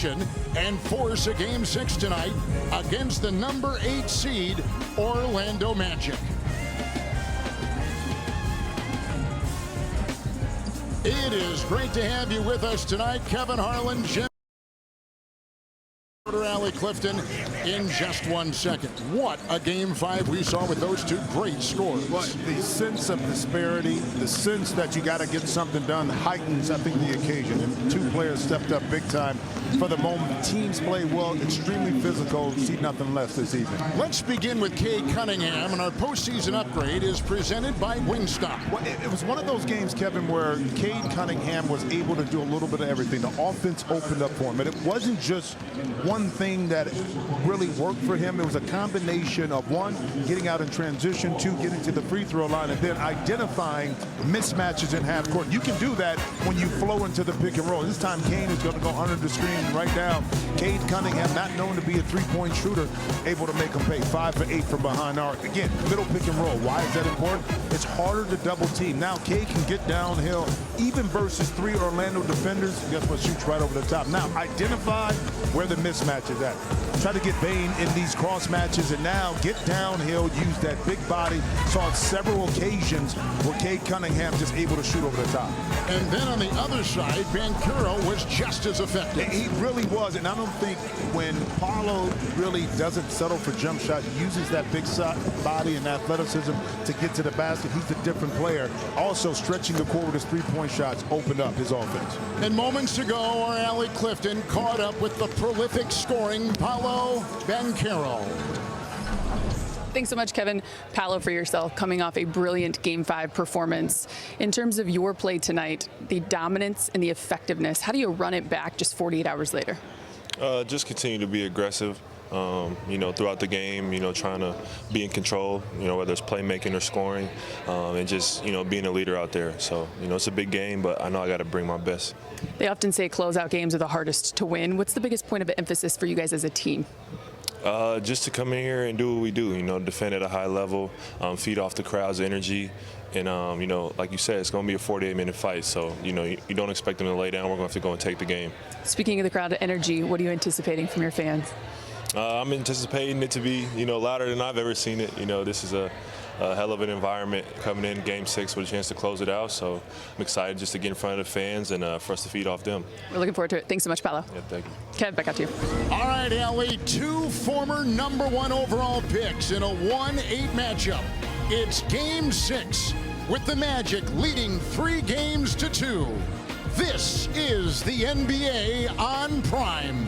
position and force a Game 6 tonight against the number 8 seed Orlando Magic. It is great to have you with us tonight, Kevin Harlan, Jim Allie Clifton, in just 1 second. What a Game 5 we saw with those two great scores. Well, the sense of disparity, the sense that you got to get something done heightens, I think, the occasion. And two players stepped up big time for the moment. Teams play well, extremely physical. See nothing less this evening. Let's begin with Cade Cunningham, and our postseason upgrade is presented by Wingstop. Well, it was one of those games, Kevin, where Cade Cunningham was able to do a little bit of everything. The offense opened up for him, but it wasn't just one thing that really worked for him. It was a combination of, one, getting out in transition, two, getting to the free throw line, and then identifying mismatches in half court. You can do that when you flow into the pick and roll. This time, Kane is going to go under the screen right now. Cade Cunningham, not known to be a three-point shooter, able to make him pay. 5 for 8 from behind arc. Again, middle pick and roll. Why is that important? It's harder to double team. Now, Cade can get downhill, even versus 3 Orlando defenders. Guess what? Shoots right over the top. Now, identify where the mismatch is at. Try to get Bane in these cross matches, and now get downhill, use that big body. Saw several occasions where Cade Cunningham just able to shoot over the top. And then on the other side, Banchero was just as effective. He really was, and I don't think when Paolo really doesn't settle for jump shot, uses that big body and athleticism to get to the basket, he's a different player. Also stretching the court with his three-point shots opened up his offense. And moments ago, our Allie Clifton caught up with the prolific scoring Paolo Banchero. Thanks so much, Kevin. Paolo, for yourself, coming off a brilliant Game 5 performance. In terms of your play tonight, the dominance and the effectiveness, how do you run it back just 48 hours later? Just continue to be aggressive, throughout the game, trying to be in control, whether it's playmaking or scoring, and just, being a leader out there. So, it's a big game, but I know I got to bring my best. They often say closeout games are the hardest to win. What's the biggest point of emphasis for you guys as a team? Just to come in here and do what we do, defend at a high level, feed off the crowd's energy. And, like you said, it's going to be a 48-minute fight. So, you don't expect them to lay down. We're going to have to go and take the game. Speaking of the crowd energy, what are you anticipating from your fans? I'm anticipating it to be, louder than I've ever seen it. This is a hell of an environment coming in Game 6 with a chance to close it out. So I'm excited just to get in front of the fans and for us to feed off them. We're looking forward to it. Thanks so much, Paolo. Yeah, thank you. Kev, back out to you. All right, Allie, 2 former #1 overall picks in a 1-8 matchup. It's Game 6 with the Magic leading 3 games to 2. This is the NBA on Prime.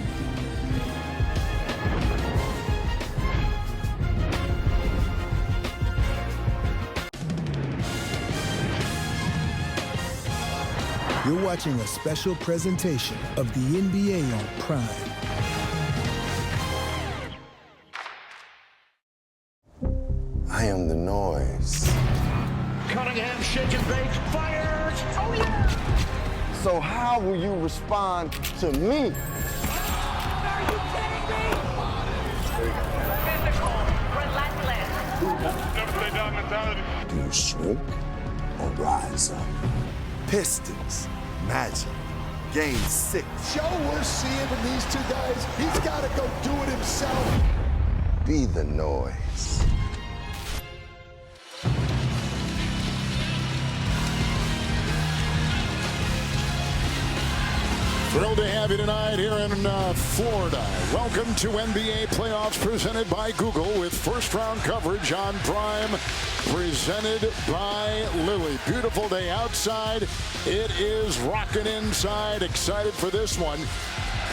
You're watching a special presentation of the NBA on Prime. I am the noise. Cunningham, shake and bake, fires! Oh, yeah! So how will you respond to me? Are you kidding me? Physical, relentless. Never play down mentality. Do you shrink or rise up? Pistons, Magic, Game 6. Show we're seeing from these two guys, he's got to go do it himself. Be the noise. Thrilled to have you tonight here in Florida. Welcome to NBA Playoffs presented by Google with first-round coverage on Prime, presented by Lily. Beautiful day outside. It is rocking inside. Excited for this one.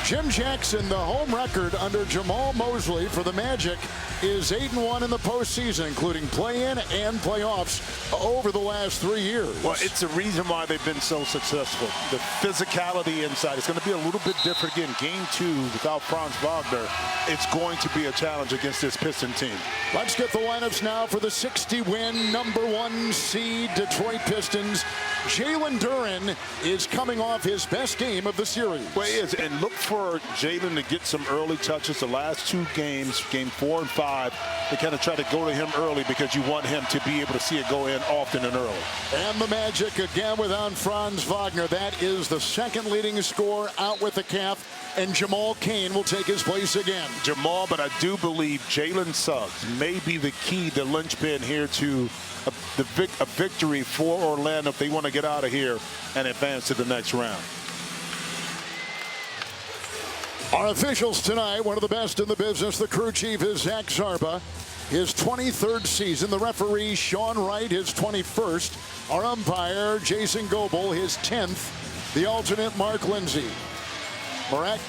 Jim Jackson, the home record under Jamal Mosley for the Magic, is 8-1 in the postseason, including play-in and playoffs over the last 3 years. Well, it's the reason why they've been so successful. The physicality inside. It's going to be a little bit different again. Game 2 without Franz Wagner. It's going to be a challenge against this Piston team. Let's get the lineups now for the 60-win #1 seed Detroit Pistons. Jalen Duren is coming off his best game of the series. Well, he is, and look for Jalen to get some early touches. The last two games, game 4 and 5, they kind of try to go to him early because you want him to be able to see it go in often and early. And the Magic again without Franz Wagner. That is the second leading scorer out with the calf. And Jamal Cain will take his place again. Jamal, but I do believe Jalen Suggs may be the key, the linchpin here to a victory for Orlando if they want to get out of here and advance to the next round. Our officials tonight, one of the best in the business. The crew chief is Zach Zarba, his 23rd season. The referee, Sean Wright, his 21st. Our umpire, Jason Goebel, his 10th. The alternate, Mark Lindsay. Marek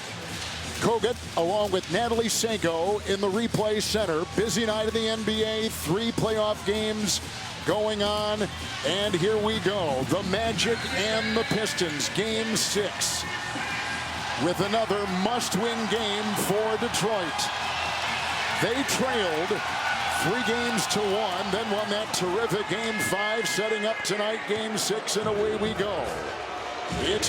Kogut, along with Natalie Sanko in the replay center. Busy night in the NBA, 3 playoff games going on. And here we go. The Magic and the Pistons, game 6. With another must-win game for Detroit. They trailed 3 games to 1, then won that terrific game 5, setting up tonight game 6, and away we go. It's